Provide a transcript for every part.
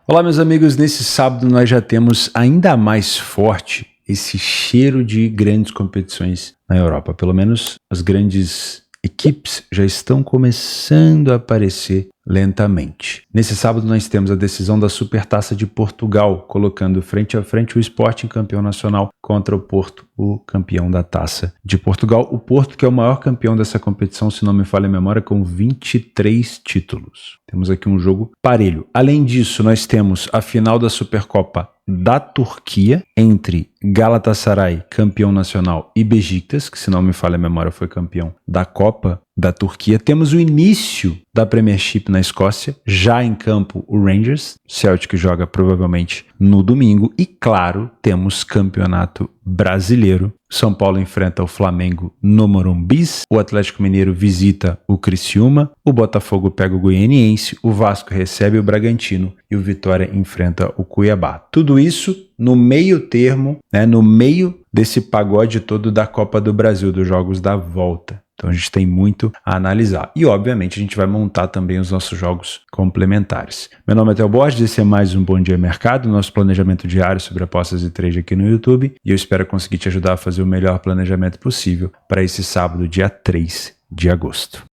Olá, meus amigos, nesse sábado nós já temos ainda mais forte esse cheiro de grandes competições na Europa. Pelo menos as grandes equipes já estão começando a aparecer lentamente. Nesse sábado nós temos a decisão da Supertaça de Portugal, colocando frente a frente o Sporting campeão nacional contra o Porto, o campeão da Taça de Portugal. O Porto, que é o maior campeão dessa competição, se não me falha a memória, com 23 títulos. Temos aqui um jogo parelho. Além disso, nós temos a final da Supercopa da Turquia entre Galatasaray, campeão nacional, e Beşiktaş, que se não me falha a memória foi campeão da Copa da Turquia. Temos o início da Premiership na Escócia, já em campo o Rangers, Celtic joga provavelmente no domingo, e claro, temos campeonato brasileiro. São Paulo enfrenta o Flamengo no Morumbi, o Atlético Mineiro visita o Criciúma, o Botafogo pega o Goianiense, o Vasco recebe o Bragantino e o Vitória enfrenta o Cuiabá. Tudo isso no meio termo, no meio desse pagode todo da Copa do Brasil, dos jogos da volta. Então a gente tem muito a analisar. E obviamente a gente vai montar também os nossos jogos complementares. Meu nome é Theo Borges, esse é mais um Bom Dia Mercado, nosso planejamento diário sobre apostas e trade aqui no YouTube. E eu espero conseguir te ajudar a fazer o melhor planejamento possível para esse sábado, dia 3 de agosto.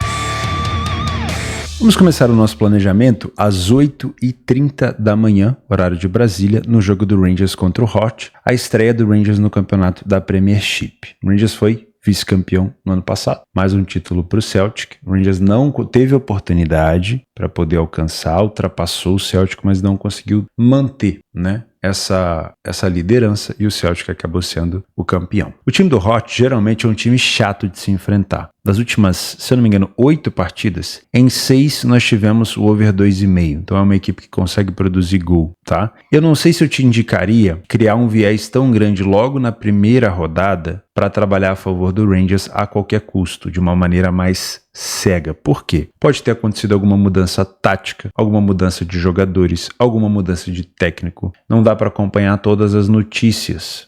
Vamos começar o nosso planejamento às 8h30 da manhã, horário de Brasília, no jogo do Rangers contra o Hot, a estreia do Rangers no campeonato da Premiership. O Rangers foi vice-campeão no ano passado, mais um título para o Celtic. O Rangers não teve oportunidade para poder alcançar, ultrapassou o Celtic, mas não conseguiu manter, essa liderança, e o Celtic acabou sendo o campeão. O time do Hot geralmente é um time chato de se enfrentar. Das últimas, se eu não me engano, 8 partidas, em 6 nós tivemos o over 2,5. Então é uma equipe que consegue produzir gol, tá? Eu não sei se eu te indicaria criar um viés tão grande logo na primeira rodada para trabalhar a favor do Rangers a qualquer custo, de uma maneira mais cega. Por quê? Pode ter acontecido alguma mudança tática, alguma mudança de jogadores, alguma mudança de técnico. Não dá para acompanhar todas as notícias,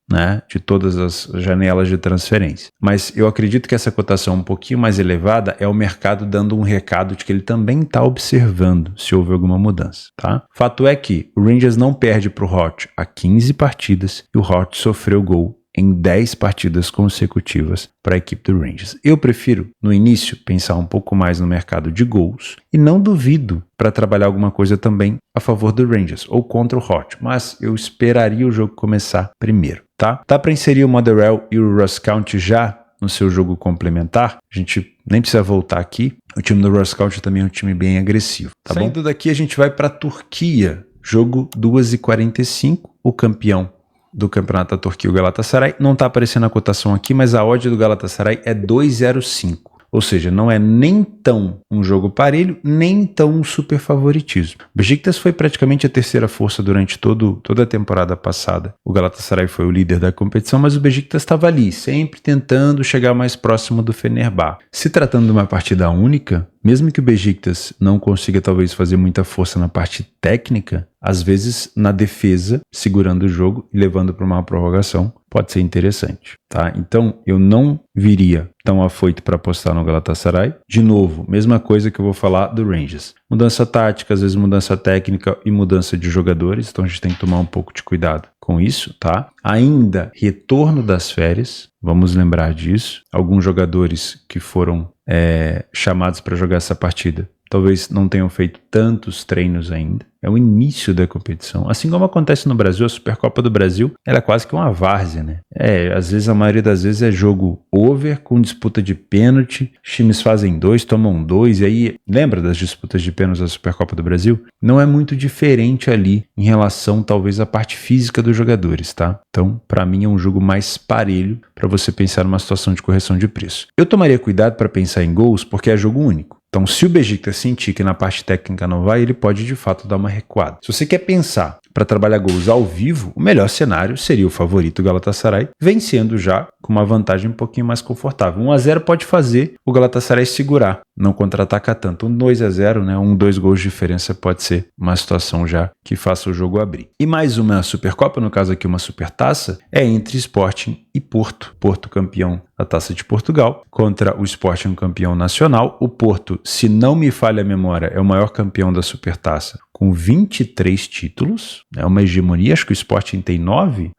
de todas as janelas de transferência. Mas eu acredito que essa cotação um pouquinho mais elevada é o mercado dando um recado de que ele também está observando se houve alguma mudança, tá? Fato é que o Rangers não perde para o Hot há 15 partidas e o Hot sofreu gol em 10 partidas consecutivas para a equipe do Rangers. Eu prefiro, no início, pensar um pouco mais no mercado de gols e não duvido para trabalhar alguma coisa também a favor do Rangers ou contra o Hot, mas eu esperaria o jogo começar primeiro, tá? Dá para inserir o Motherwell e o Ross County já no seu jogo complementar? A gente nem precisa voltar aqui. O time do Ross County também é um time bem agressivo, tá bom? Saindo daqui, a gente vai para a Turquia. Jogo 2h45, o campeão do campeonato da Turquia, o Galatasaray. Não está aparecendo a cotação aqui, mas a odd do Galatasaray é 2,05. Ou seja, não é nem tão um jogo parelho, nem tão um super favoritismo. O Beşiktaş foi praticamente a terceira força durante toda a temporada passada. O Galatasaray foi o líder da competição, mas o Beşiktaş estava ali, sempre tentando chegar mais próximo do Fenerbahçe. Se tratando de uma partida única, mesmo que o Beşiktaş não consiga talvez fazer muita força na parte técnica, às vezes na defesa, segurando o jogo e levando para uma prorrogação, pode ser interessante, tá? Então eu não viria tão afoito para apostar no Galatasaray. De novo, mesma coisa que eu vou falar do Rangers. Mudança tática, às vezes mudança técnica e mudança de jogadores, então a gente tem que tomar um pouco de cuidado com isso, tá? Ainda retorno das férias, vamos lembrar disso. Alguns jogadores que foram chamados para jogar essa partida talvez não tenham feito tantos treinos ainda. É o início da competição. Assim como acontece no Brasil, a Supercopa do Brasil, ela é quase que uma várzea, às vezes, a maioria das vezes é jogo over, com disputa de pênalti, os times fazem 2, tomam 2, e aí, lembra das disputas de pênaltis da Supercopa do Brasil? Não é muito diferente ali em relação, talvez, à parte física dos jogadores, tá? Então, para mim, é um jogo mais parelho para você pensar numa situação de correção de preço. Eu tomaria cuidado para pensar em gols, porque é jogo único. Então, se o Beşiktaş sentir que na parte técnica não vai, ele pode de fato dar uma recuada. Se você quer pensar para trabalhar gols ao vivo, o melhor cenário seria o favorito Galatasaray, vencendo já com uma vantagem um pouquinho mais confortável. 1-0 pode fazer o Galatasaray segurar, não contra-atacar tanto. 2-0, 2 gols de diferença pode ser uma situação já que faça o jogo abrir. E mais uma Supercopa, no caso aqui uma Supertaça, é entre Sporting e Porto. Porto campeão da Taça de Portugal contra o Sporting campeão nacional. O Porto, se não me falha a memória, é o maior campeão da Supertaça com 23 títulos, é uma hegemonia. Acho que o Sporting tem 9.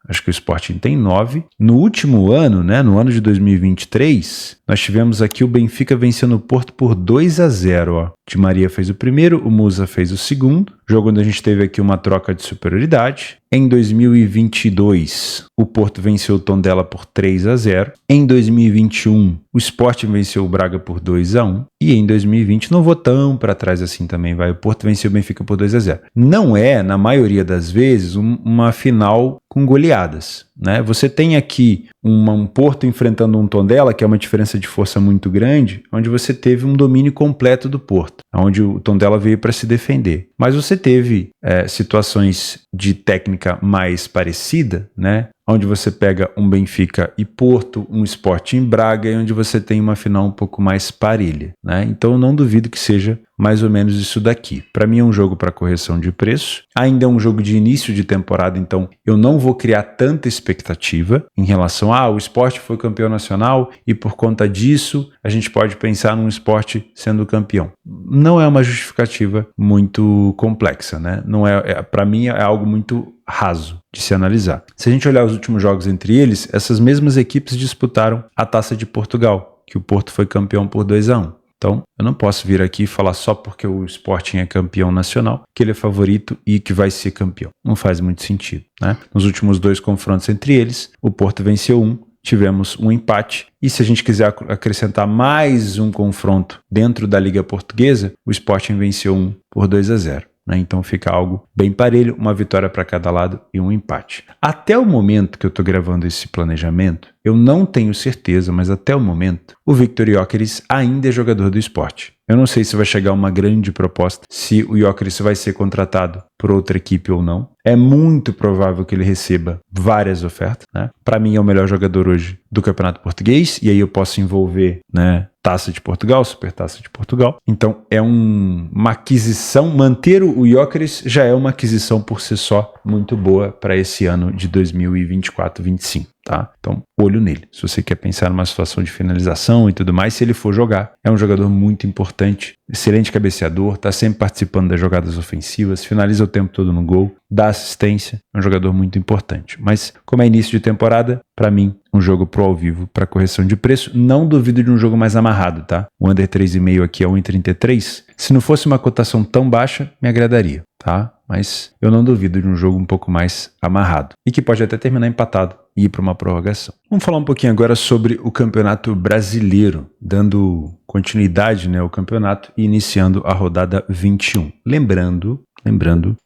No último ano, né, no ano de 2023, nós tivemos aqui o Benfica vencendo o Porto por 2-0. Ó. Di Maria fez o primeiro, o Musa fez o segundo. Jogo onde a gente teve aqui uma troca de superioridade. Em 2022, o Porto venceu o Tondela por 3-0. Em 2021, o Sporting venceu o Braga por 2-1. E em 2020, não vou tão para trás assim também, vai. O Porto venceu o Benfica por 2-0. Não é, na maioria das vezes, uma final com goleadas, né? Você tem aqui um Porto enfrentando um Tondela, que é uma diferença de força muito grande, onde você teve um domínio completo do Porto, onde o Tondela veio para se defender. Mas você teve situações de técnica mais parecida, né? Onde você pega um Benfica e Porto, um Sporting e Braga, e onde você tem uma final um pouco mais parelha, né? Então eu não duvido que seja mais ou menos isso daqui. Para mim é um jogo para correção de preço, ainda é um jogo de início de temporada, então eu não vou criar tanta expectativa em relação a o Sport foi campeão nacional e por conta disso a gente pode pensar num Sport sendo campeão. Não é uma justificativa muito complexa, né? Não para mim é algo muito raso de se analisar. Se a gente olhar os últimos jogos entre eles, essas mesmas equipes disputaram a Taça de Portugal, que o Porto foi campeão por 2-1. Então, eu não posso vir aqui e falar só porque o Sporting é campeão nacional, que ele é favorito e que vai ser campeão. Não faz muito sentido, né? Nos últimos 2 confrontos entre eles, o Porto venceu 1, tivemos um empate. E se a gente quiser acrescentar mais um confronto dentro da Liga Portuguesa, o Sporting venceu 1 por 2-0. Né? Então fica algo bem parelho, uma vitória para cada lado e um empate. Até o momento que eu estou gravando esse planejamento, eu não tenho certeza, mas até o momento, o Viktor Gyökeres ainda é jogador do Sport. Eu não sei se vai chegar uma grande proposta, se o Gyökeres vai ser contratado por outra equipe ou não. É muito provável que ele receba várias ofertas, né? Para mim é o melhor jogador hoje do Campeonato Português, e aí eu posso envolver, né, Taça de Portugal, Supertaça de Portugal. Então é uma aquisição, manter o Gyökeres já é uma aquisição por si só muito boa para esse ano de 2024-25. Tá? Então, olho nele. Se você quer pensar numa situação de finalização e tudo mais, se ele for jogar, é um jogador muito importante, excelente cabeceador, está sempre participando das jogadas ofensivas, finaliza o tempo todo no gol, dá assistência, é um jogador muito importante. Mas, como é início de temporada, para mim, um jogo pro ao vivo para correção de preço. Não duvido de um jogo mais amarrado, tá? O under 3,5 aqui é 1,33. Se não fosse uma cotação tão baixa, me agradaria, tá? Mas eu não duvido de um jogo um pouco mais amarrado e que pode até terminar empatado e ir para uma prorrogação. Vamos falar um pouquinho agora sobre o Campeonato Brasileiro, dando continuidade, né, ao campeonato e iniciando a rodada 21. Lembrando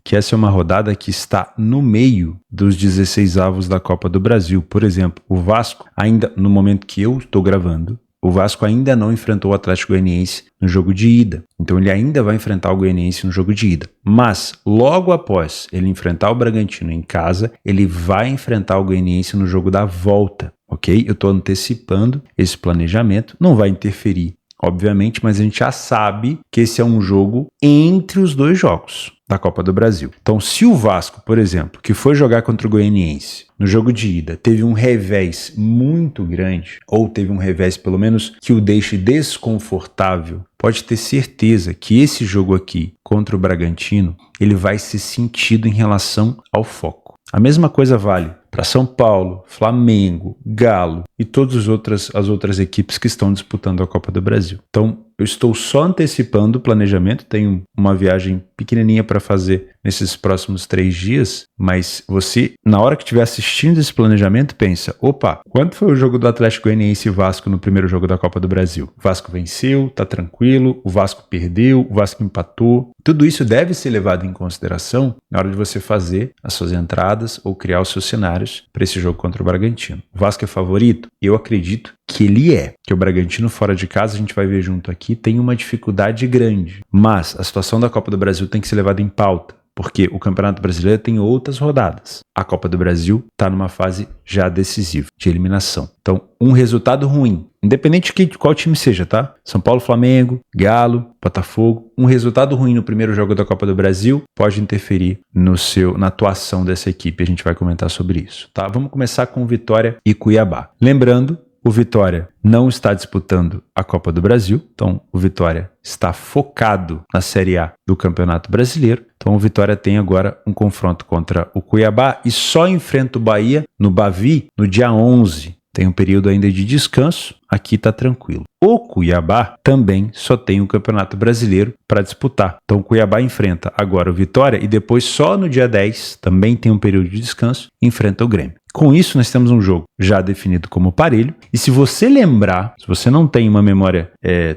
que essa é uma rodada que está no meio dos 16avos da Copa do Brasil. Por exemplo, o Vasco, ainda no momento que eu estou gravando, o Vasco ainda não enfrentou o Atlético Goianiense no jogo de ida. Então ele ainda vai enfrentar o Goianiense no jogo de ida. Mas logo após ele enfrentar o Bragantino em casa, ele vai enfrentar o Goianiense no jogo da volta, ok? Eu estou antecipando esse planejamento, não vai interferir, obviamente, mas a gente já sabe que esse é um jogo entre os 2 jogos da Copa do Brasil. Então, se o Vasco, por exemplo, que foi jogar contra o Goianiense no jogo de ida, teve um revés muito grande, ou teve um revés pelo menos que o deixe desconfortável, pode ter certeza que esse jogo aqui contra o Bragantino, ele vai ser sentido em relação ao foco. A mesma coisa vale para São Paulo, Flamengo, Galo e todas as outras equipes que estão disputando a Copa do Brasil. Então, eu estou só antecipando o planejamento, tenho uma viagem pequenininha para fazer nesses próximos 3 dias, mas você, na hora que estiver assistindo esse planejamento, pensa, opa, quanto foi o jogo do Atlético Goianiense e Vasco no primeiro jogo da Copa do Brasil? O Vasco venceu, tá tranquilo, o Vasco perdeu, o Vasco empatou. Tudo isso deve ser levado em consideração na hora de você fazer as suas entradas ou criar os seus cenários para esse jogo contra o Bragantino. O Vasco é favorito? Eu acredito que ele é. Que o Bragantino fora de casa, a gente vai ver junto aqui, tem uma dificuldade grande. Mas a situação da Copa do Brasil tem que ser levada em pauta, porque o Campeonato Brasileiro tem outras rodadas. A Copa do Brasil está numa fase já decisiva, de eliminação. Então, um resultado ruim, independente de qual time seja, tá? São Paulo, Flamengo, Galo, Botafogo, um resultado ruim no primeiro jogo da Copa do Brasil pode interferir na atuação dessa equipe. A gente vai comentar sobre isso, tá? Vamos começar com Vitória e Cuiabá. Lembrando, o Vitória não está disputando a Copa do Brasil, então o Vitória está focado na Série A do Campeonato Brasileiro. Então o Vitória tem agora um confronto contra o Cuiabá e só enfrenta o Bahia no Bavi no dia 11. Tem um período ainda de descanso, aqui tá tranquilo. O Cuiabá também só tem o Campeonato Brasileiro para disputar. Então o Cuiabá enfrenta agora o Vitória e depois só no dia 10, também tem um período de descanso, enfrenta o Grêmio. Com isso nós temos um jogo já definido como parelho e se você lembrar, se você não tem uma memória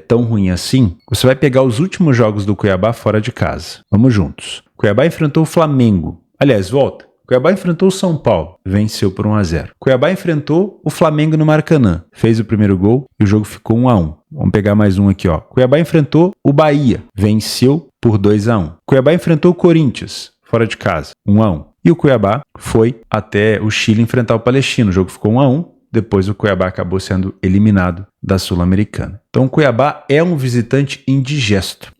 tão ruim assim, você vai pegar os últimos jogos do Cuiabá fora de casa. Vamos juntos. Cuiabá enfrentou o Flamengo. Aliás, volta. Cuiabá enfrentou o São Paulo, venceu por 1-0. Cuiabá enfrentou o Flamengo no Maracanã, fez o primeiro gol e o jogo ficou 1-1. Vamos pegar mais um aqui, ó. Cuiabá enfrentou o Bahia, venceu por 2-1. Cuiabá enfrentou o Corinthians, fora de casa, 1-1. E o Cuiabá foi até o Chile enfrentar o Palestino, o jogo ficou 1-1. Depois o Cuiabá acabou sendo eliminado da Sul-Americana. Então o Cuiabá é um visitante indigesto.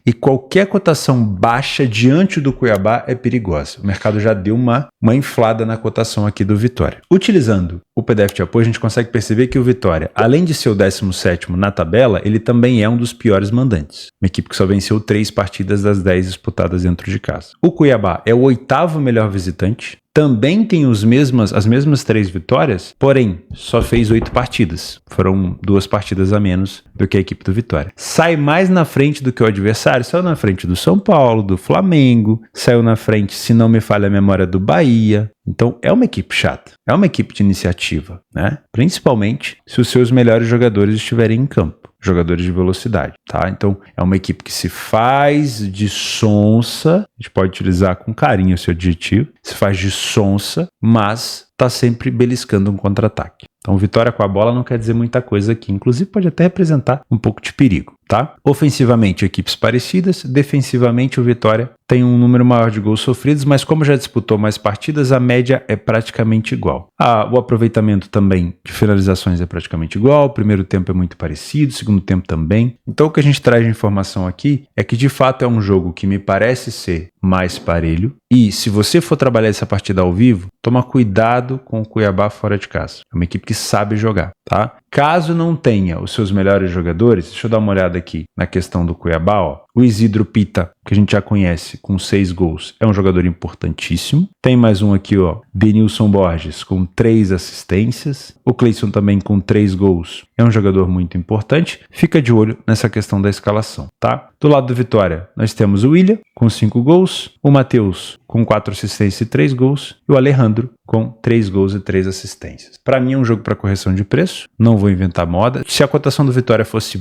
E qualquer cotação baixa diante do Cuiabá é perigosa. O mercado já deu uma inflada na cotação aqui do Vitória. Utilizando o PDF de apoio, a gente consegue perceber que o Vitória, além de ser o 17º na tabela, ele também é um dos piores mandantes. Uma equipe que só venceu 3 partidas das 10 disputadas dentro de casa. O Cuiabá é o 8º melhor visitante. Também tem as mesmas 3 vitórias, porém, só fez 8 partidas. Foram 2 partidas a menos do que a equipe do Vitória. Sai mais na frente do que o adversário, saiu na frente do São Paulo, do Flamengo, saiu na frente, se não me falha a memória, do Bahia. Então, é uma equipe chata, é uma equipe de iniciativa, né? Principalmente se os seus melhores jogadores estiverem em campo. Jogadores de velocidade, tá? Então, é uma equipe que se faz de sonsa, a gente pode utilizar com carinho esse adjetivo, se faz de sonsa, mas tá sempre beliscando um contra-ataque. Então, vitória com a bola não quer dizer muita coisa aqui, inclusive pode até representar um pouco de perigo, tá? Ofensivamente, equipes parecidas, defensivamente o Vitória tem um número maior de gols sofridos, mas como já disputou mais partidas, a média é praticamente igual. O aproveitamento também de finalizações é praticamente igual, o primeiro tempo é muito parecido, o segundo tempo também. Então o que a gente traz de informação aqui é que de fato é um jogo que me parece ser mais parelho e se você for trabalhar essa partida ao vivo, toma cuidado com o Cuiabá fora de casa. É uma equipe que sabe jogar, tá? Caso não tenha os seus melhores jogadores, deixa eu dar uma olhada aqui na questão do Cuiabá, ó. O Isidro Pita, que a gente já conhece, com 6 gols, é um jogador importantíssimo. Tem mais um aqui, ó, Denilson Borges, com 3 assistências. O Cleison também com 3 gols. É um jogador muito importante. Fica de olho nessa questão da escalação, tá? Do lado do Vitória, nós temos o William, com 5 gols. O Matheus, com 4 assistências e 3 gols. E o Alejandro, com 3 gols e 3 assistências. Para mim é um jogo para correção de preço. Não vou inventar moda. Se a cotação do Vitória fosse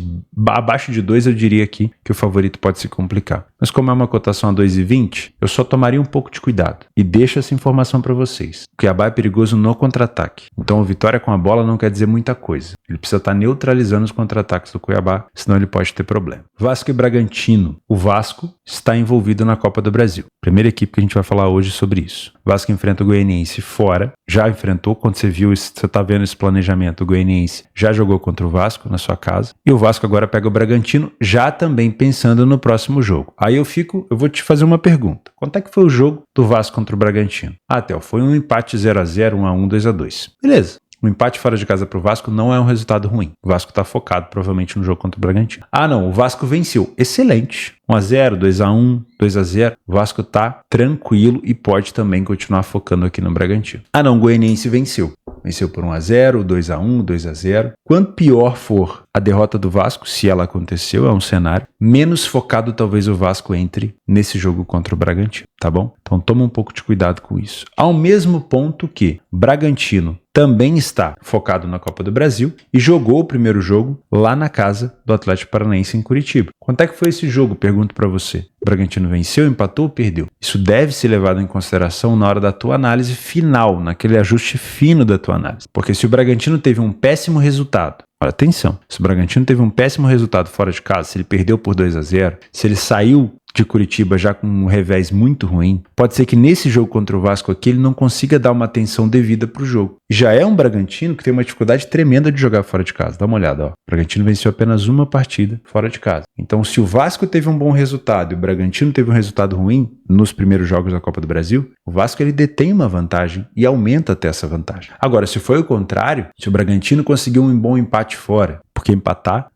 abaixo de 2, eu diria aqui que o favorito pode se complicar. Mas como é uma cotação a 2,20, eu só tomaria um pouco de cuidado. E deixo essa informação para vocês. O Cuiabá é perigoso no contra-ataque. Então o Vitória com a bola não quer dizer muita coisa. Ele precisa estar neutralizando os contra-ataques do Cuiabá, senão ele pode ter problema. Vasco e Bragantino. O Vasco está envolvido na Copa do Brasil. Primeira equipe que a gente vai falar hoje sobre isso. O Vasco enfrenta o Goianiense fora. Já enfrentou, quando você está vendo esse planejamento, o Goianiense já jogou contra o Vasco na sua casa. E o Vasco agora pega o Bragantino, já também pensando no próximo jogo. Aí eu vou te fazer uma pergunta. Quanto é que foi o jogo do Vasco contra o Bragantino? Theo, foi um empate 0-0, 1-1, 2-2. Beleza. Um empate fora de casa para o Vasco não é um resultado ruim. O Vasco está focado provavelmente no jogo contra o Bragantino. Não, o Vasco venceu. Excelente. 1-0, 2-1, 2-0. O Vasco está tranquilo e pode também continuar focando aqui no Bragantino. O Goianiense venceu. Venceu por 1-0, 2-1, 2-0. Quanto pior for a derrota do Vasco, se ela aconteceu, é um cenário, menos focado talvez o Vasco entre nesse jogo contra o Bragantino, tá bom? Então toma um pouco de cuidado com isso. Ao mesmo ponto que Bragantino também está focado na Copa do Brasil e jogou o primeiro jogo lá na casa do Atlético Paranaense em Curitiba. Quanto é que foi esse jogo? Pergunto para você. O Bragantino venceu, empatou ou perdeu? Isso deve ser levado em consideração na hora da tua análise final, naquele ajuste fino da tua análise. Porque se o Bragantino teve um péssimo resultado, olha, atenção, se o Bragantino teve um péssimo resultado fora de casa, se ele perdeu por 2-0, se ele saiu de Curitiba já com um revés muito ruim, pode ser que nesse jogo contra o Vasco aqui ele não consiga dar uma atenção devida para o jogo. Já é um Bragantino que tem uma dificuldade tremenda de jogar fora de casa. Dá uma olhada, ó. O Bragantino venceu apenas uma partida fora de casa. Então, se o Vasco teve um bom resultado e o Bragantino teve um resultado ruim nos primeiros jogos da Copa do Brasil, o Vasco ele detém uma vantagem e aumenta até essa vantagem. Agora, se foi o contrário, se o Bragantino conseguiu um bom empate fora porque empatar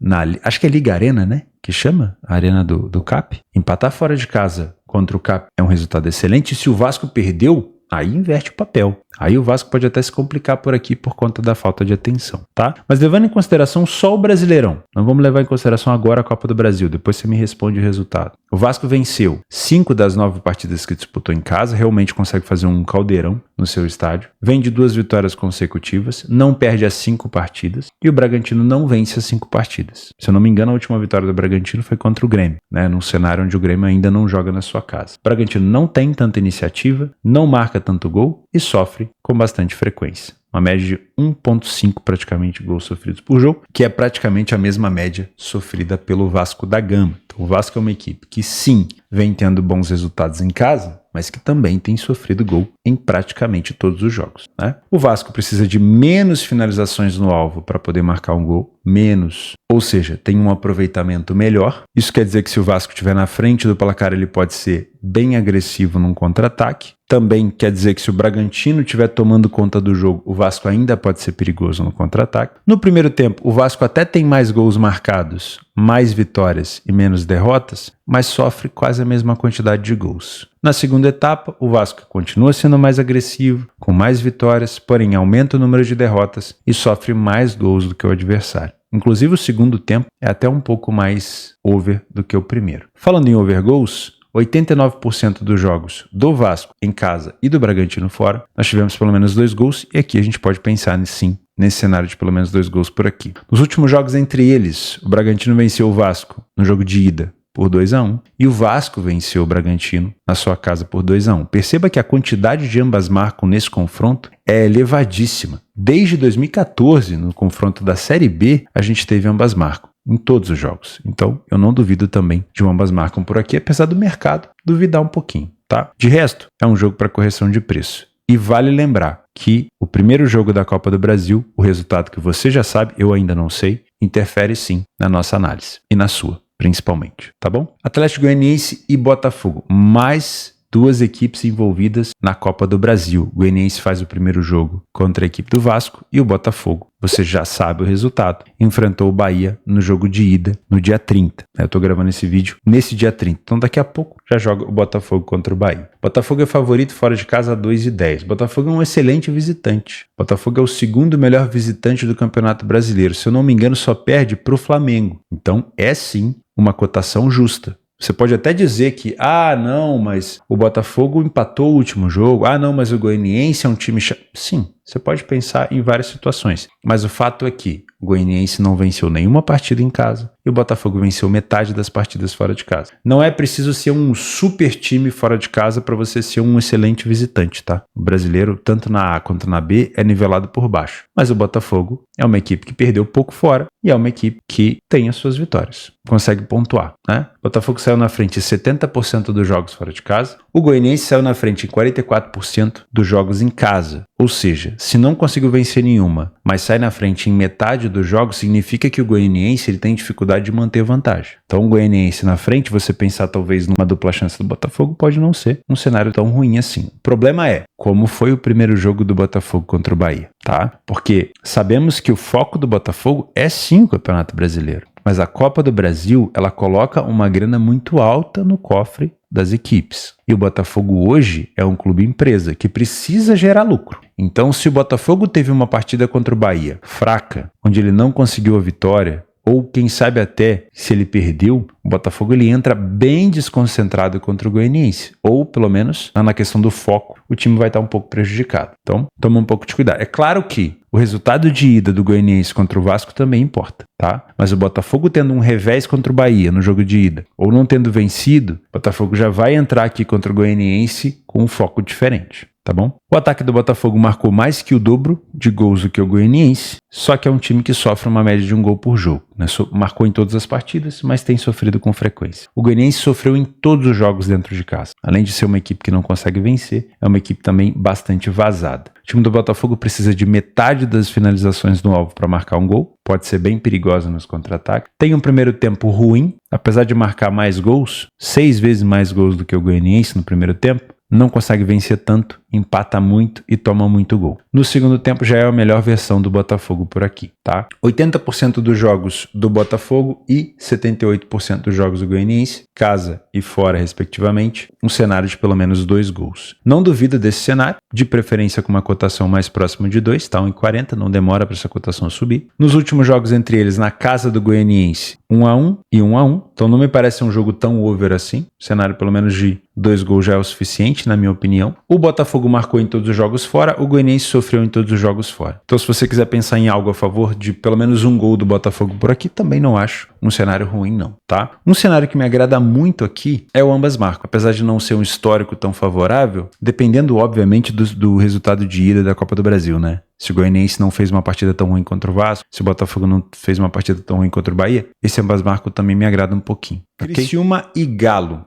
acho que é Liga Arena, né? Que chama? A Arena do CAP. Empatar fora de casa contra o CAP é um resultado excelente. E se o Vasco perdeu, aí inverte o papel. Aí o Vasco pode até se complicar por aqui por conta da falta de atenção, tá? Mas levando em consideração só o Brasileirão, não vamos levar em consideração agora a Copa do Brasil, depois você me responde o resultado. O Vasco venceu 5 das 9 partidas que disputou em casa, realmente consegue fazer um caldeirão no seu estádio, vem de 2 vitórias consecutivas, não perde as 5 partidas, e o Bragantino não vence as 5 partidas. Se eu não me engano, a última vitória do Bragantino foi contra o Grêmio, né? Num cenário onde o Grêmio ainda não joga na sua casa. O Bragantino não tem tanta iniciativa, não marca tanto gol e sofre com bastante frequência. Uma média de 1,5 praticamente gols sofridos por jogo, que é praticamente a mesma média sofrida pelo Vasco da Gama. Então, o Vasco é uma equipe que sim, vem tendo bons resultados em casa, mas que também tem sofrido gol em praticamente todos os jogos, né? O Vasco precisa de menos finalizações no alvo para poder marcar um gol, menos, ou seja, tem um aproveitamento melhor. Isso quer dizer que se o Vasco estiver na frente do placar, ele pode ser bem agressivo num contra-ataque. Também quer dizer que se o Bragantino estiver tomando conta do jogo, o Vasco ainda pode ser perigoso no contra-ataque. No primeiro tempo, o Vasco até tem mais gols marcados, mais vitórias e menos derrotas, mas sofre quase a mesma quantidade de gols. Na segunda etapa, o Vasco continua sendo mais agressivo, com mais vitórias, porém aumenta o número de derrotas e sofre mais gols do que o adversário. Inclusive o segundo tempo é até um pouco mais over do que o primeiro. Falando em over gols, 89% dos jogos do Vasco em casa e do Bragantino fora, nós tivemos pelo menos 2 gols e aqui a gente pode pensar nesse cenário de pelo menos 2 gols por aqui. Nos últimos jogos entre eles, o Bragantino venceu o Vasco no jogo de ida por 2-1 e o Vasco venceu o Bragantino na sua casa por 2-1. Perceba que a quantidade de ambas marcam nesse confronto é elevadíssima. Desde 2014, no confronto da Série B, a gente teve ambas marcam em todos os jogos. Então, eu não duvido também de ambas marcam por aqui, apesar do mercado duvidar um pouquinho, tá? De resto, é um jogo para correção de preço. E vale lembrar que o primeiro jogo da Copa do Brasil, o resultado que você já sabe, eu ainda não sei, interfere sim na nossa análise e na sua, principalmente, tá bom? Atlético Goianiense e Botafogo, mais 2 equipes envolvidas na Copa do Brasil. O Goianiense faz o primeiro jogo contra a equipe do Vasco e o Botafogo, você já sabe o resultado, enfrentou o Bahia no jogo de ida no dia 30. Eu tô gravando esse vídeo nesse dia 30, então daqui a pouco já joga o Botafogo contra o Bahia. Botafogo é favorito fora de casa a 2,10. Botafogo é um excelente visitante. Botafogo é o segundo melhor visitante do Campeonato Brasileiro. Se eu não me engano, só perde para o Flamengo. Então é sim uma cotação justa. Você pode até dizer que, não, mas o Botafogo empatou o último jogo, não, mas o Goianiense é um time chato. Sim, você pode pensar em várias situações, mas o fato é que o Goianiense não venceu nenhuma partida em casa e o Botafogo venceu metade das partidas fora de casa. Não é preciso ser um super time fora de casa para você ser um excelente visitante, tá? O brasileiro, tanto na A quanto na B, é nivelado por baixo. Mas o Botafogo é uma equipe que perdeu pouco fora e é uma equipe que tem as suas vitórias. Consegue pontuar, né? O Botafogo saiu na frente em 70% dos jogos fora de casa. O Goianiense saiu na frente em 44% dos jogos em casa. Ou seja, se não conseguiu vencer nenhuma, mas sai na frente em metade dos jogos, significa que o Goianiense ele tem dificuldade de manter vantagem. Então o Goianiense na frente, você pensar talvez numa dupla chance do Botafogo, pode não ser um cenário tão ruim assim. O problema é como foi o primeiro jogo do Botafogo contra o Bahia, tá? Porque sabemos que o foco do Botafogo é sim o Campeonato Brasileiro. Mas a Copa do Brasil, ela coloca uma grana muito alta no cofre das equipes. E o Botafogo hoje é um clube empresa que precisa gerar lucro. Então, se o Botafogo teve uma partida contra o Bahia fraca, onde ele não conseguiu a vitória, ou quem sabe até se ele perdeu, o Botafogo ele entra bem desconcentrado contra o Goianiense. Ou, pelo menos, na questão do foco, o time vai estar um pouco prejudicado. Então, toma um pouco de cuidado. É claro que o resultado de ida do Goianiense contra o Vasco também importa, tá? Mas o Botafogo tendo um revés contra o Bahia no jogo de ida, ou não tendo vencido, o Botafogo já vai entrar aqui contra o Goianiense com um foco diferente, tá bom? O ataque do Botafogo marcou mais que o dobro de gols do que o Goianiense, só que é um time que sofre uma média de 1 gol por jogo, né? Marcou em todas as partidas, mas tem sofrido com frequência. O Goianiense sofreu em todos os jogos dentro de casa. Além de ser uma equipe que não consegue vencer, é uma equipe também bastante vazada. O time do Botafogo precisa de metade das finalizações no alvo para marcar um gol, pode ser bem perigosa nos contra-ataques. Tem um primeiro tempo ruim, apesar de marcar mais gols, 6 vezes mais gols do que o Goianiense no primeiro tempo, não consegue vencer tanto empata muito e toma muito gol. No segundo tempo já é a melhor versão do Botafogo por aqui, tá? 80% dos jogos do Botafogo e 78% dos jogos do Goianiense, casa e fora respectivamente, um cenário de pelo menos 2 gols. Não duvida desse cenário, de preferência com uma cotação mais próxima de 2, tá? 1,40, não demora para essa cotação subir. Nos últimos jogos entre eles, na casa do Goianiense, 1-1 e 1-1, então não me parece um jogo tão over assim, cenário pelo menos de 2 gols já é o suficiente, na minha opinião. O Botafogo marcou em todos os jogos fora, o Goianiense sofreu em todos os jogos fora. Então se você quiser pensar em algo a favor de pelo menos um gol do Botafogo por aqui, também não acho um cenário ruim não, tá? Um cenário que me agrada muito aqui é o ambas marcam. Apesar de não ser um histórico tão favorável, dependendo obviamente do resultado de ida da Copa do Brasil, né? Se o Goianiense não fez uma partida tão ruim contra o Vasco, se o Botafogo não fez uma partida tão ruim contra o Bahia, esse ambas marcam também me agrada um pouquinho. Okay? Criciúma e Galo.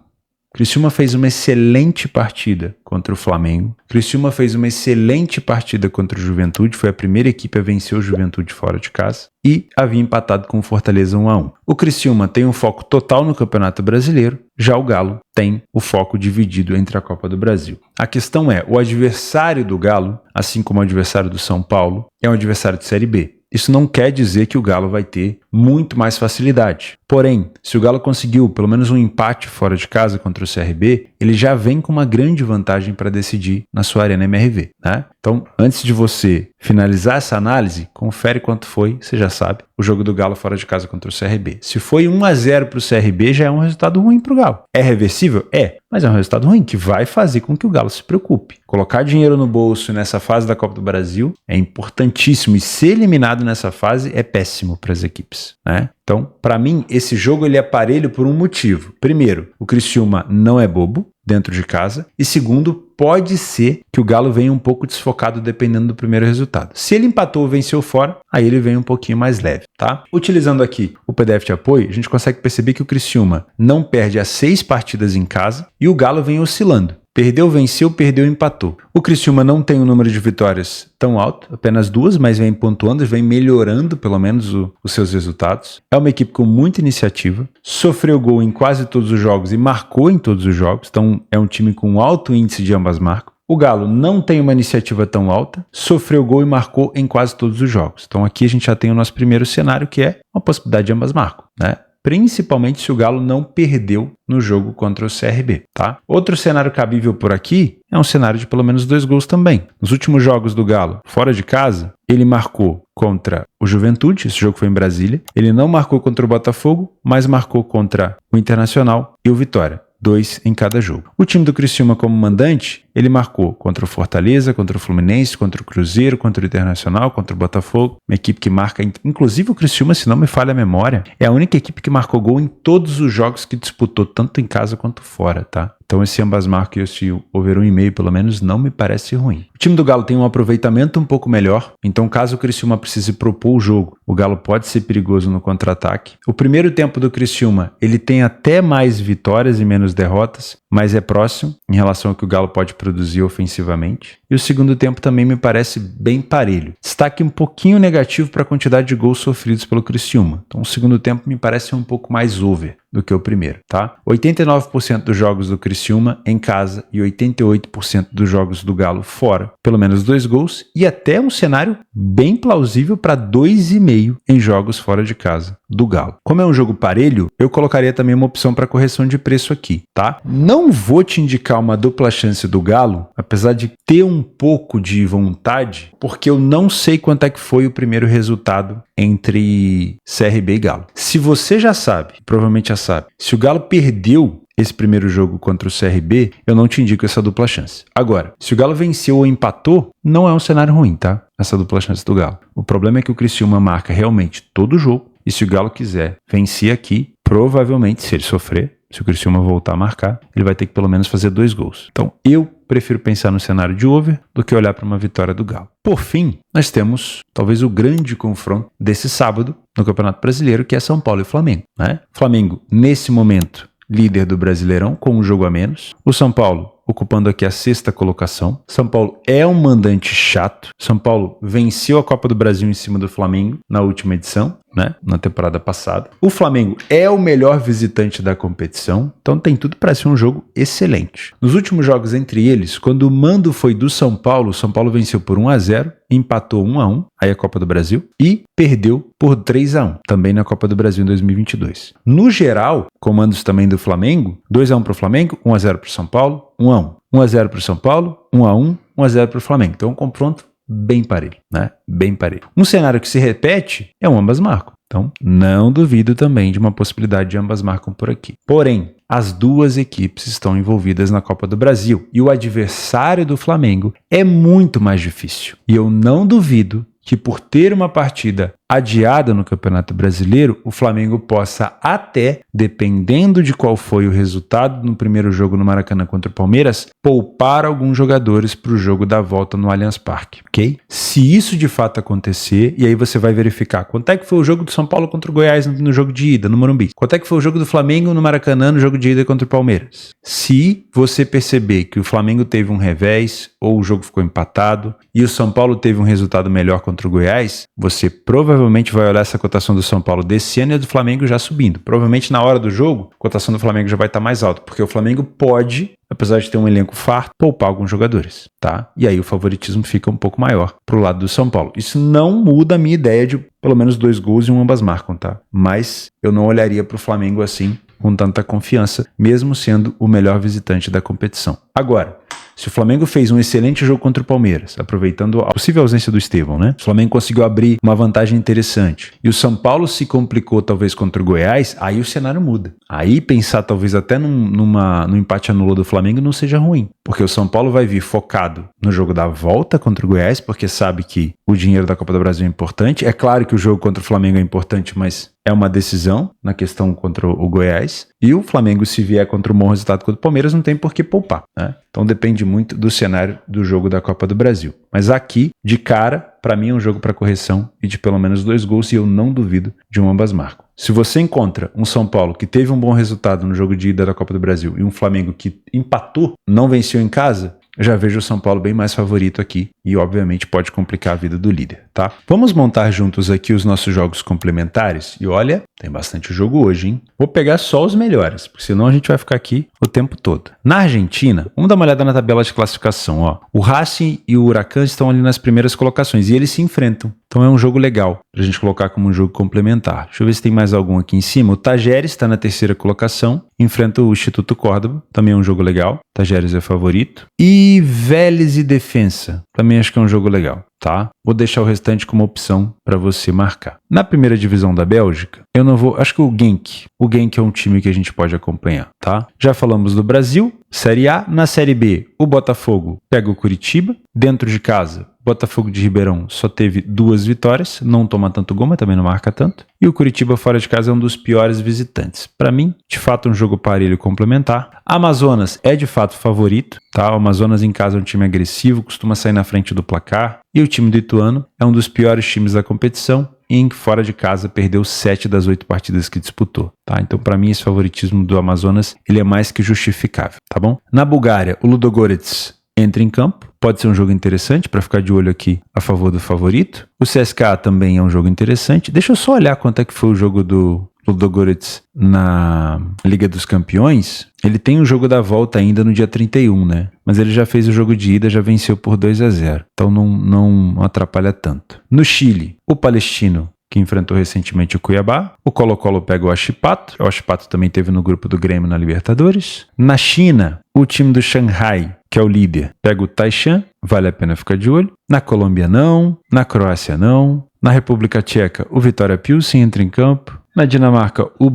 Criciúma fez uma excelente partida contra o Flamengo. Criciúma fez uma excelente partida contra o Juventude. Foi a primeira equipe a vencer o Juventude fora de casa. E havia empatado com o Fortaleza 1-1. O Criciúma tem um foco total no Campeonato Brasileiro. Já o Galo tem o foco dividido entre a Copa do Brasil. A questão é, o adversário do Galo, assim como o adversário do São Paulo, é um adversário de Série B. Isso não quer dizer que o Galo vai ter muito mais facilidade. Porém, se o Galo conseguiu pelo menos um empate fora de casa contra o CRB, ele já vem com uma grande vantagem para decidir na sua Arena MRV, né? Então, antes de você finalizar essa análise, confere quanto foi, você já sabe, o jogo do Galo fora de casa contra o CRB. Se foi 1-0 para o CRB, já é um resultado ruim para o Galo. É reversível? É, mas é um resultado ruim que vai fazer com que o Galo se preocupe. Colocar dinheiro no bolso nessa fase da Copa do Brasil é importantíssimo e ser eliminado nessa fase é péssimo para as equipes, né? Então, para mim, esse jogo ele é parelho por um motivo. Primeiro, o Criciúma não é bobo dentro de casa. E segundo, pode ser que o Galo venha um pouco desfocado dependendo do primeiro resultado. Se ele empatou ou venceu fora, aí ele vem um pouquinho mais leve, tá? Utilizando aqui o PDF de apoio, a gente consegue perceber que o Criciúma não perde as 6 partidas em casa e o Galo vem oscilando. Perdeu, venceu, perdeu, empatou. O Criciúma não tem um número de vitórias tão alto, apenas 2, mas vem pontuando, vem melhorando pelo menos os seus resultados. É uma equipe com muita iniciativa, sofreu gol em quase todos os jogos e marcou em todos os jogos, então é um time com alto índice de ambas marcas. O Galo não tem uma iniciativa tão alta, sofreu gol e marcou em quase todos os jogos. Então aqui a gente já tem o nosso primeiro cenário, que é uma possibilidade de ambas marcam, né? Principalmente se o Galo não perdeu no jogo contra o CRB, tá? Outro cenário cabível por aqui é um cenário de pelo menos 2 gols também. Nos últimos jogos do Galo, fora de casa, ele marcou contra o Juventude, esse jogo foi em Brasília. Ele não marcou contra o Botafogo, mas marcou contra o Internacional e o Vitória. 2 em cada jogo. O time do Criciúma como mandante, ele marcou contra o Fortaleza, contra o Fluminense, contra o Cruzeiro, contra o Internacional, contra o Botafogo. Uma equipe que marca, inclusive o Criciúma, se não me falha a memória, é a única equipe que marcou gol em todos os jogos que disputou, tanto em casa quanto fora, tá? Então esse ambas marcam e esse over 1,5 pelo menos não me parece ruim. O time do Galo tem um aproveitamento um pouco melhor, então caso o Criciúma precise propor o jogo, o Galo pode ser perigoso no contra-ataque. O primeiro tempo do Criciúma, ele tem até mais vitórias e menos derrotas, mas é próximo em relação ao que o Galo pode produzir ofensivamente. E o segundo tempo também me parece bem parelho. Destaque um pouquinho negativo para a quantidade de gols sofridos pelo Criciúma. Então o segundo tempo me parece um pouco mais over do que o primeiro, tá? 89% dos jogos do Criciúma em casa e 88% dos jogos do Galo fora. Pelo menos 2 gols e até um cenário bem plausível para 2,5 em jogos fora de casa do Galo. Como é um jogo parelho, eu colocaria também uma opção para correção de preço aqui, tá? Não vou te indicar uma dupla chance do Galo, apesar de ter um pouco de vontade, porque eu não sei quanto é que foi o primeiro resultado entre CRB e Galo. Se você já sabe, provavelmente já sabe, se o Galo perdeu esse primeiro jogo contra o CRB, eu não te indico essa dupla chance. Agora, se o Galo venceu ou empatou, não é um cenário ruim, tá? Essa dupla chance do Galo. O problema é que o Criciúma marca realmente todo o jogo, e se o Galo quiser vencer aqui, provavelmente, se ele sofrer, se o Criciúma voltar a marcar, ele vai ter que pelo menos fazer 2 gols. Então, eu prefiro pensar no cenário de over do que olhar para uma vitória do Galo. Por fim, nós temos talvez o grande confronto desse sábado no Campeonato Brasileiro, que é São Paulo e Flamengo, né? Flamengo, nesse momento, líder do Brasileirão, com um jogo a menos. O São Paulo ocupando aqui a 6ª colocação. São Paulo é um mandante chato. São Paulo venceu a Copa do Brasil em cima do Flamengo na última edição. né, na temporada passada. O Flamengo é o melhor visitante da competição, então tem tudo para ser um jogo excelente. Nos últimos jogos entre eles, quando o mando foi do São Paulo, o São Paulo venceu por 1-0, empatou 1-1, aí a Copa do Brasil, e perdeu por 3-1, também na Copa do Brasil em 2022. No geral, comandos também do Flamengo, 2-1 para o Flamengo, 1-0 para o São Paulo, 1-1. 1-0 para o São Paulo, 1-1, 1-0 para o Flamengo. Então, um confronto bem parelho, né? Bem parelho. Um cenário que se repete é um ambas marcam. Então, não duvido também de uma possibilidade de ambas marcam por aqui. Porém, as duas equipes estão envolvidas na Copa do Brasil e o adversário do Flamengo é muito mais difícil. E eu não duvido que por ter uma partida adiada no Campeonato Brasileiro, o Flamengo possa até, dependendo de qual foi o resultado no primeiro jogo no Maracanã contra o Palmeiras, poupar alguns jogadores para o jogo da volta no Allianz Parque, ok? Se isso de fato acontecer, e aí você vai verificar quanto é que foi o jogo do São Paulo contra o Goiás no jogo de ida, no Morumbi, quanto é que foi o jogo do Flamengo no Maracanã no jogo de ida contra o Palmeiras. Se você perceber que o Flamengo teve um revés, ou o jogo ficou empatado, e o São Paulo teve um resultado melhor contra o Goiás, você provavelmente vai olhar essa cotação do São Paulo descendo e a do Flamengo já subindo. Provavelmente na hora do jogo, a cotação do Flamengo já vai estar mais alta, porque o Flamengo pode, apesar de ter um elenco farto, poupar alguns jogadores, tá? E aí o favoritismo fica um pouco maior pro lado do São Paulo. Isso não muda a minha ideia de pelo menos 2 gols e um ambas marcam, tá? Mas eu não olharia pro Flamengo assim, com tanta confiança, mesmo sendo o melhor visitante da competição. Agora, se o Flamengo fez um excelente jogo contra o Palmeiras, aproveitando a possível ausência do Estevão, né? O Flamengo conseguiu abrir uma vantagem interessante. E o São Paulo se complicou talvez contra o Goiás, aí o cenário muda. Aí pensar talvez até no empate anula do Flamengo não seja ruim. Porque o São Paulo vai vir focado no jogo da volta contra o Goiás, porque sabe que o dinheiro da Copa do Brasil é importante. É claro que o jogo contra o Flamengo é importante, mas é uma decisão na questão contra o Goiás. E o Flamengo, se vier contra um bom resultado contra o Palmeiras, não tem por que poupar, né? Então depende muito do cenário do jogo da Copa do Brasil. Mas aqui, de cara, para mim é um jogo para correção e de pelo menos 2 gols, e eu não duvido de um ambas marcam. Se você encontra um São Paulo que teve um bom resultado no jogo de ida da Copa do Brasil e um Flamengo que empatou, não venceu em casa, já vejo o São Paulo bem mais favorito aqui e, obviamente, pode complicar a vida do líder, tá? Vamos montar juntos aqui os nossos jogos complementares e olha, tem bastante jogo hoje, hein? Vou pegar só os melhores, porque senão a gente vai ficar aqui o tempo todo. Na Argentina, vamos dar uma olhada na tabela de classificação, ó. O Racing e o Huracan estão ali nas primeiras colocações e eles se enfrentam. Então é um jogo legal pra gente colocar como um jogo complementar. Deixa eu ver se tem mais algum aqui em cima. O Tajeres está na terceira colocação, enfrenta o Instituto Córdoba, também é um jogo legal. Tajeres é favorito. E Vélez e Defensa, também acho que é um jogo legal, tá? Vou deixar o restante como opção para você marcar. Na primeira divisão da Bélgica, eu não vou... Acho que o Genk é um time que a gente pode acompanhar, tá? Já falamos do Brasil, Série A. Na Série B, o Botafogo pega o Curitiba. Dentro de casa, Botafogo de Ribeirão só teve 2 vitórias, não toma tanto gol, mas também não marca tanto. E o Curitiba fora de casa é um dos piores visitantes. Para mim, de fato, um jogo parelho complementar. Amazonas é de fato favorito, tá? O Amazonas em casa é um time agressivo, costuma sair na frente do placar. E o time do Ituano é um dos piores times da competição e em que fora de casa perdeu 7 das 8 partidas que disputou, tá? Então, para mim, esse favoritismo do Amazonas, ele é mais que justificável, tá bom? Na Bulgária, o Ludogorets entra em campo. Pode ser um jogo interessante para ficar de olho aqui a favor do favorito. O CSKA também é um jogo interessante. Deixa eu só olhar quanto é que foi o jogo do Ludogorets na Liga dos Campeões. Ele tem o jogo da volta ainda no dia 31, né? Mas ele já fez o jogo de ida, já venceu por 2-0. Então não atrapalha tanto. No Chile, o Palestino, que enfrentou recentemente o Cuiabá. O Colo-Colo pega o Huachipato. O Huachipato também teve no grupo do Grêmio na Libertadores. Na China, o time do Shanghai, que é o líder, pega o Taishan. Vale a pena ficar de olho. Na Colômbia, não. Na Croácia, não. Na República Tcheca, o Vitória Pilsen entra em campo. Na Dinamarca, o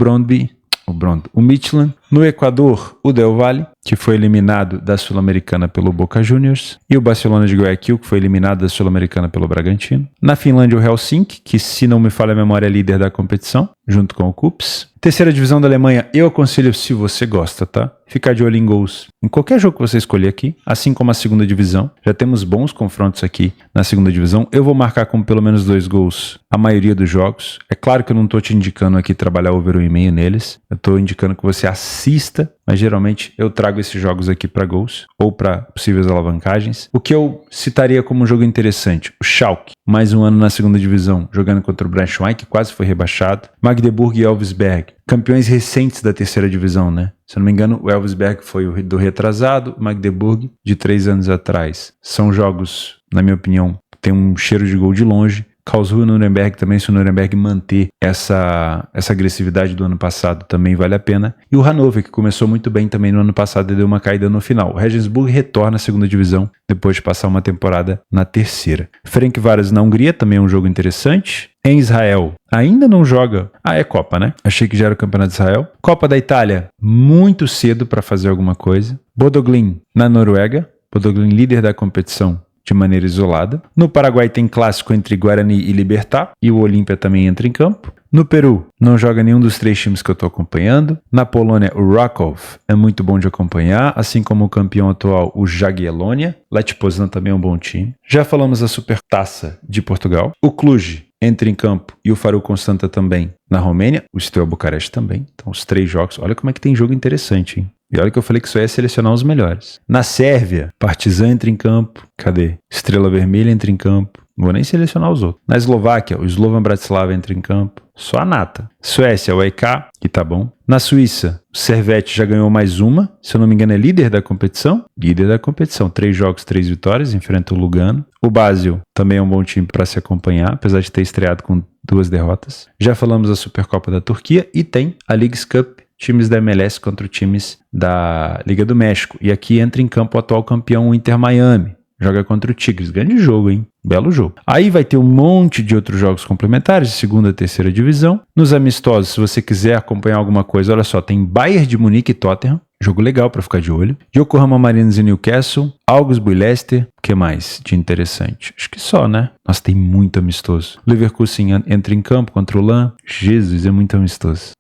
Midtjylland. No Equador, o Del Valle, que foi eliminado da Sul-Americana pelo Boca Juniors. E o Barcelona de Guayaquil, que foi eliminado da Sul-Americana pelo Bragantino. Na Finlândia, o Helsinki, que, se não me falha a memória, é líder da competição, junto com o KuPS. Terceira divisão da Alemanha, eu aconselho, se você gosta, tá? Ficar de olho em gols em qualquer jogo que você escolher aqui, assim como a segunda divisão. Já temos bons confrontos aqui na segunda divisão. Eu vou marcar com pelo menos 2 gols a maioria dos jogos. É claro que eu não estou te indicando aqui trabalhar over 1,5 neles. Eu estou indicando que você assista mas geralmente eu trago esses jogos aqui para gols ou para possíveis alavancagens. O que eu citaria como um jogo interessante, o Schalke, mais um ano na segunda divisão, jogando contra o Braunschweig, que quase foi rebaixado. Magdeburg e Elversberg, campeões recentes da terceira divisão, né? Se eu não me engano, o Elversberg foi o do retrasado, o Magdeburg de 3 anos atrás. São jogos, na minha opinião, tem um cheiro de gol de longe. Karlsruhe e Nuremberg também, se o Nuremberg manter essa agressividade do ano passado, também vale a pena. E o Hannover, que começou muito bem também no ano passado e deu uma caída no final. O Regensburg retorna à segunda divisão, depois de passar uma temporada na terceira. Ferencváros na Hungria, também é um jogo interessante. Em Israel, ainda não joga. É Copa, né? Achei que já era o Campeonato de Israel. Copa da Itália, muito cedo para fazer alguma coisa. Bodø Glimt na Noruega. Bodø Glimt líder da competição de maneira isolada. No Paraguai tem clássico entre Guarani e Libertad, e o Olímpia também entra em campo. No Peru, não joga nenhum dos 3 times que eu estou acompanhando. Na Polônia, o Rakov é muito bom de acompanhar, assim como o campeão atual, o Jagiellonia. Lech Poznan também é um bom time. Já falamos da Supertaça de Portugal. O Cluj entra em campo e o Farul Constanta também na Romênia. O Steaua Bucareste também. Então, os 3 jogos. Olha como é que tem jogo interessante, hein? E olha que eu falei que só ia selecionar os melhores. Na Sérvia, Partizan entra em campo. Cadê? Estrela Vermelha entra em campo. Não vou nem selecionar os outros. Na Eslováquia, o Slovan Bratislava entra em campo. Só a nata. Suécia, o EK, que tá bom. Na Suíça, o Servette já ganhou mais uma. Se eu não me engano, é líder da competição. Líder da competição. 3 jogos, 3 vitórias. Enfrenta o Lugano. O Basel também é um bom time para se acompanhar, apesar de ter estreado com 2 derrotas. Já falamos da Supercopa da Turquia. E tem a Leagues Cup. Times da MLS contra times da Liga do México. E aqui entra em campo o atual campeão, o Inter Miami. Joga contra o Tigres. Grande jogo, hein? Belo jogo. Aí vai ter um monte de outros jogos complementares de segunda e terceira divisão. Nos amistosos, se você quiser acompanhar alguma coisa, olha só, tem Bayern de Munique e Tottenham. Jogo legal para ficar de olho. Yokohama Marinos e Newcastle. Augsburg e Leicester. O que mais de interessante? Acho que só, né? Nossa, tem muito amistoso. Leverkusen entra em campo contra o LAN. Jesus, é muito amistoso.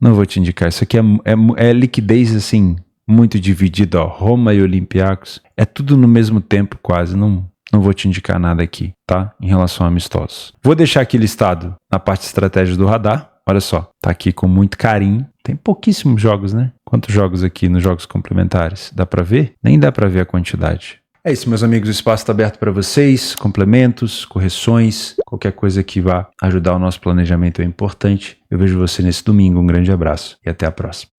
Não vou te indicar. Isso aqui é liquidez, assim, muito dividida. Ó. Roma e Olympiacos. É tudo no mesmo tempo, quase. Não vou te indicar nada aqui, tá? Em relação a amistosos. Vou deixar aqui listado na parte de estratégia do radar. Olha só, tá aqui com muito carinho. Tem pouquíssimos jogos, né? Quantos jogos aqui nos jogos complementares? Dá pra ver? Nem dá pra ver a quantidade. É isso, meus amigos. O espaço está aberto para vocês. Complementos, correções, qualquer coisa que vá ajudar o nosso planejamento é importante. Eu vejo você nesse domingo. Um grande abraço e até a próxima.